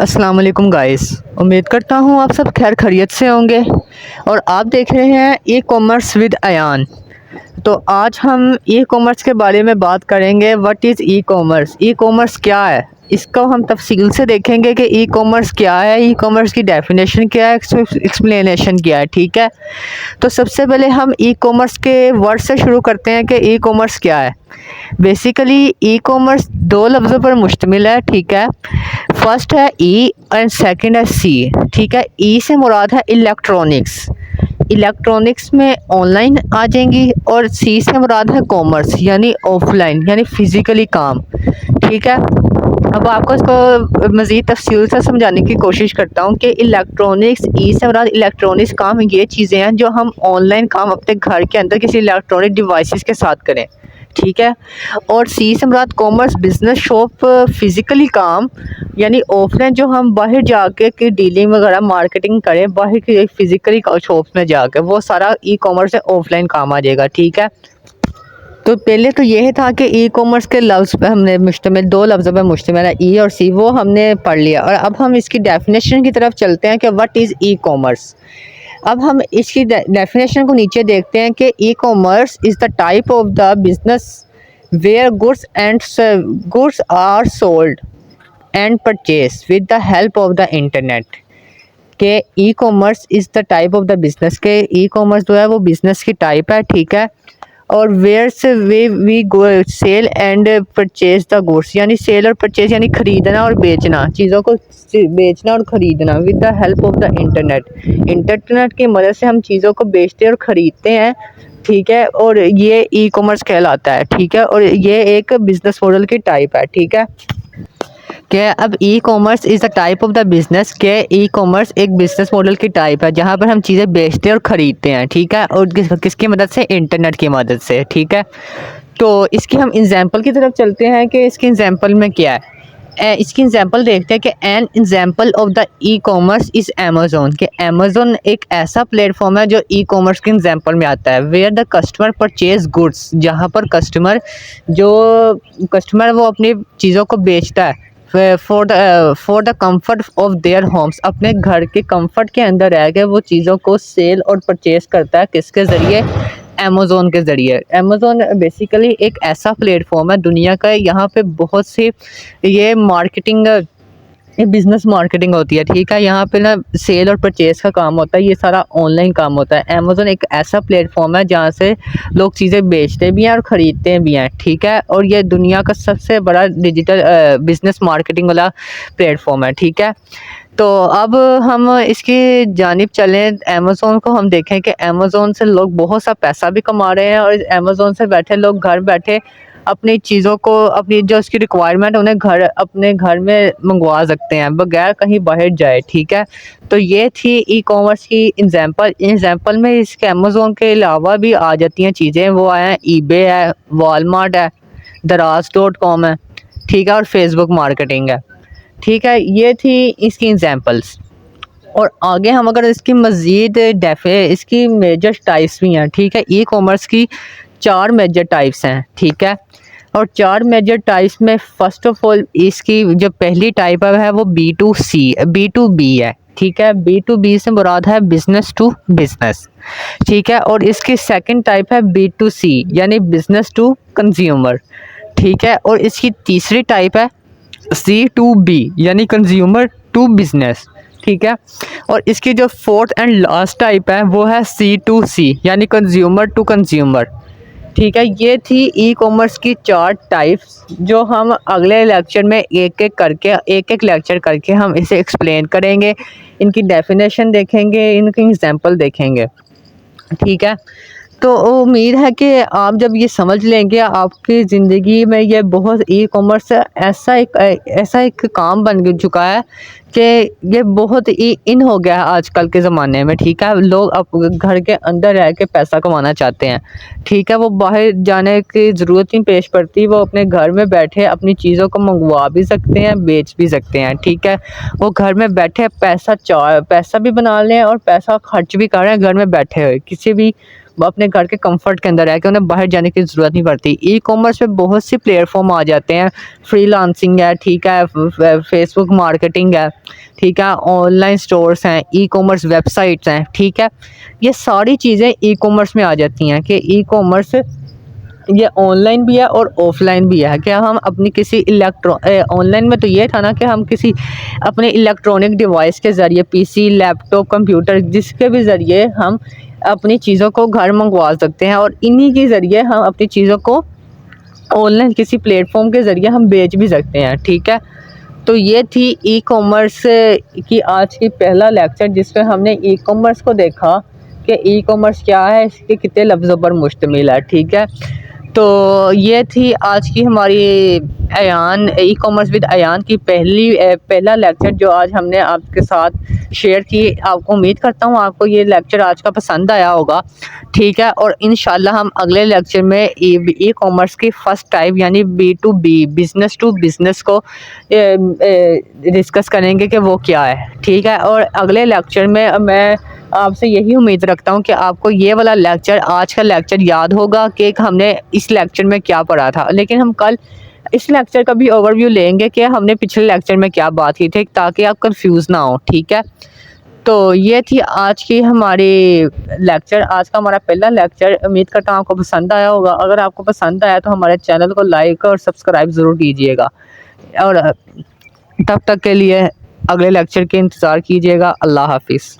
अस्सलाम वालेकुम गाइस। उम्मीद करता हूँ आप सब खैर खैरियत से होंगे और आप देख रहे हैं ई कॉमर्स विद अयान। तो आज हम ई कॉमर्स के बारे में बात करेंगे। What is e commerce, e commerce क्या है, इसको हम तफसील से देखेंगे कि ई कॉमर्स क्या है, ई कॉमर्स की डेफिनेशन क्या है, एक्सप्लेनेशन क्या है। ठीक है, तो सबसे पहले हम ई कॉमर्स के वर्ड से शुरू करते हैं कि ई कॉमर्स क्या है। बेसिकली ई कॉमर्स दो लफ्ज़ों पर मुश्तमिल है। ठीक है, फर्स्ट है ई एंड सेकंड है सी। ठीक है, ई से मुराद है इलेक्ट्रॉनिक्स, इलेक्ट्रॉनिक्स में ऑनलाइन आ जाएंगी, और सी से मुराद है कॉमर्स यानी ऑफलाइन यानी फ़िज़िकली काम। ठीक है, अब आपको इसको मज़ीद तफसील से समझाने की कोशिश करता हूँ कि इलेक्ट्रॉनिक्स, ई से मुराद इलेक्ट्रॉनिक्स काम ये चीज़ें हैं जो हम ऑनलाइन काम अपने घर के अंदर किसी इलेक्ट्रॉनिक डिवाइसेस के साथ करें। ठीक है, और सी से मुराद कॉमर्स, बिजनेस, शॉप, फिज़िकली काम यानी ऑफलाइन जो हम बाहर जाके की डीलिंग वगैरह मार्केटिंग करें बाहर की फ़िज़िकली शॉप्स में जाकर, वो सारा ई कॉमर्स से ऑफलाइन काम आ जाएगा। ठीक है, तो पहले तो यह था कि ई कॉमर्स के लफ्ज़ पे हमने मुश्तमिल दो लफ्ज़ों पर मुश्तमिल है ई और सी, वो हमने पढ़ लिया। और अब हम इसकी डेफिनेशन की तरफ चलते हैं कि व्हाट इज़ ई कॉमर्स। अब हम इसकी डेफिनेशन को नीचे देखते हैं कि ecommerce is the type of the business where goods are sold and purchase with the help of the internet. के ecommerce is the type of the business, के ई कॉमर्स जो है वो बिज़नेस की type है। ठीक है, और वेयर से we go sale and purchase the goods, यानी सेल और परचेज यानी ख़रीदना और बेचना, चीज़ों को बेचना और ख़रीदना with the help of the internet. Internet की मदद से हम चीज़ों को बेचते और ख़रीदते हैं। ठीक है, और ये ई कॉमर्स कहलाता है। ठीक है, और ये एक बिज़नेस मॉडल की टाइप है। ठीक है, कि अब e commerce is the type of the business, के ई कॉमर्स एक बिज़नेस मॉडल की टाइप है जहाँ पर हम चीज़ें बेचते और ख़रीदते हैं। ठीक है, और किसकी मदद से, इंटरनेट की मदद से। ठीक है, तो इसकी हम एग्जांपल की तरफ चलते हैं कि इसकी एग्जांपल में क्या है। इसकी एग्जांपल देखते हैं कि an example of the e commerce is Amazon, कि अमेज़ोन एक ऐसा प्लेटफॉर्म है जो ई कॉमर्स के एग्जांपल में आता है। Where the customer purchase goods, जहाँ पर कस्टमर वो अपनी चीज़ों को बेचता है for the comfort of their homes, अपने घर के कंफर्ट के अंदर रह के वो चीज़ों को सेल और परचेज़ करता है। किसके ज़रिए, अमेज़ोन के ज़रिए। अमेज़ोन बेसिकली एक ऐसा प्लेटफॉर्म है दुनिया का, यहाँ पे बहुत सी ये मार्केटिंग, ये बिज़नेस मार्केटिंग होती है। ठीक है, यहाँ पे ना सेल और परचेज़ का काम होता है, ये सारा ऑनलाइन काम होता है। अमेज़ोन एक ऐसा प्लेटफॉर्म है जहाँ से लोग चीज़ें बेचते भी हैं और ख़रीदते भी हैं। ठीक है, और ये दुनिया का सबसे बड़ा डिजिटल बिज़नेस मार्केटिंग वाला प्लेटफॉर्म है। ठीक है, तो अब हम इसकी जानिब चलें, अमेज़ोन को हम देखें कि अमेज़ोन से लोग बहुत सा पैसा भी कमा रहे हैं, और अमेज़ोन से बैठे लोग घर बैठे अपनी चीज़ों को, अपनी जो उसकी रिक्वायरमेंट उन्हें अपने घर में मंगवा सकते हैं बगैर कहीं बाहर जाए। ठीक है, तो ये थी ई कॉमर्स की एग्जांपल में इसके अमेज़ोन के अलावा भी आ जाती हैं चीज़ें, वो आए हैं ईबे है, वॉलमार्ट है, दराज.com है। ठीक है, और फेसबुक मार्केटिंग है। ठीक है, ये थी इसकी एग्जांपल्स। और आगे हम अगर इसकी मज़ीद इसकी मेजर टाइप्स भी हैं। ठीक है, ई कॉमर्स की 4 मेजर टाइप्स हैं। ठीक है, और 4 मेजर टाइप्स में फ़र्स्ट ऑफ ऑल इसकी जो पहली टाइप है वो B2B है। ठीक है, B2B से मुराद है बिज़नेस टू बिज़नेस। ठीक है, और इसकी सेकंड टाइप है B2C यानी बिज़नेस टू कंज्यूमर। ठीक है, और इसकी तीसरी टाइप है C2B यानी कंज्यूमर टू बिज़नेस। ठीक है, और इसकी जो फोर्थ एंड लास्ट टाइप है वो है C2C यानी कंज्यूमर टू कंज्यूमर। ठीक है, ये थी ई कॉमर्स की 4 टाइप्स, जो हम अगले लेक्चर में एक एक लेक्चर करके हम इसे एक्सप्लेन करेंगे, इनकी डेफिनेशन देखेंगे, इनकी एग्जांपल देखेंगे। ठीक है, तो उम्मीद है कि आप जब ये समझ लेंगे आपकी ज़िंदगी में ये बहुत ई कॉमर्स ऐसा एक काम बन चुका है कि ये बहुत ही इन हो गया है आजकल के ज़माने में। ठीक है, लोग अब घर के अंदर रह के पैसा कमाना चाहते हैं। ठीक है, वो बाहर जाने की ज़रूरत नहीं पेश पड़ती, वो अपने घर में बैठे अपनी चीज़ों को मंगवा भी सकते हैं, बेच भी सकते हैं। ठीक है, वो घर में बैठे पैसा भी बना लें और पैसा खर्च भी कर रहे हैं घर में बैठे हुए, किसी भी वो अपने घर के कंफर्ट के अंदर रह के उन्हें बाहर जाने की ज़रूरत नहीं पड़ती। ई कॉमर्स में बहुत सी प्लेटफॉर्म आ जाते हैं, फ्रीलांसिंग है, ठीक है, फेसबुक मार्केटिंग है, ठीक है, ऑनलाइन स्टोर्स हैं, ई कॉमर्स वेबसाइट्स हैं, ठीक है। ये सारी चीज़ें ई कॉमर्स में आ जाती हैं कि ई कॉमर्स ये ऑनलाइन भी है और ऑफलाइन भी है कि हम अपनी किसी ऑनलाइन में तो ये था ना कि हम किसी अपने इलेक्ट्रॉनिक डिवाइस के ज़रिए, पीसी, लैपटॉप, कंप्यूटर, जिसके भी ज़रिए हम अपनी चीज़ों को घर मंगवा सकते हैं और इन्हीं के ज़रिए हम अपनी चीज़ों को ऑनलाइन किसी प्लेटफॉर्म के ज़रिए हम बेच भी सकते हैं, ठीक है। तो ये थी ई कॉमर्स की आज की पहला लेक्चर, जिसमें हमने ई कॉमर्स को देखा कि ई कॉमर्स क्या है, इसके कितने लफ्ज़ों पर मुश्तमिल है, ठीक है। तो ये थी आज की हमारी Ayan E commerce with Ayan की पहला लेक्चर जो आज हमने आपके साथ शेयर की। आपको उम्मीद करता हूँ आपको ये लेक्चर आज का पसंद आया होगा, ठीक है। और इंशाल्लाह हम अगले लेक्चर में ई कॉमर्स की फ़र्स्ट टाइप यानी B2B, बिज़नेस टू बिज़नेस को डिस्कस करेंगे कि वो क्या है, ठीक है। और अगले लेक्चर में मैं आपसे यही उम्मीद रखता हूँ कि आपको ये वाला लेक्चर, आज का लेक्चर याद होगा कि हमने इस लेक्चर में क्या पढ़ा था। लेकिन हम कल इस लेक्चर का भी ओवरव्यू लेंगे कि हमने पिछले लेक्चर में क्या बात की थी, ताकि आप कंफ्यूज ना हो, ठीक है। तो ये थी आज की हमारी लेक्चर, आज का हमारा पहला लेक्चर। उम्मीद करता हूँ आपको पसंद आया होगा। अगर आपको पसंद आया तो हमारे चैनल को लाइक और सब्सक्राइब ज़रूर कीजिएगा और तब तक के लिए अगले लेक्चर के इंतज़ार कीजिएगा। अल्लाह हाफिज़।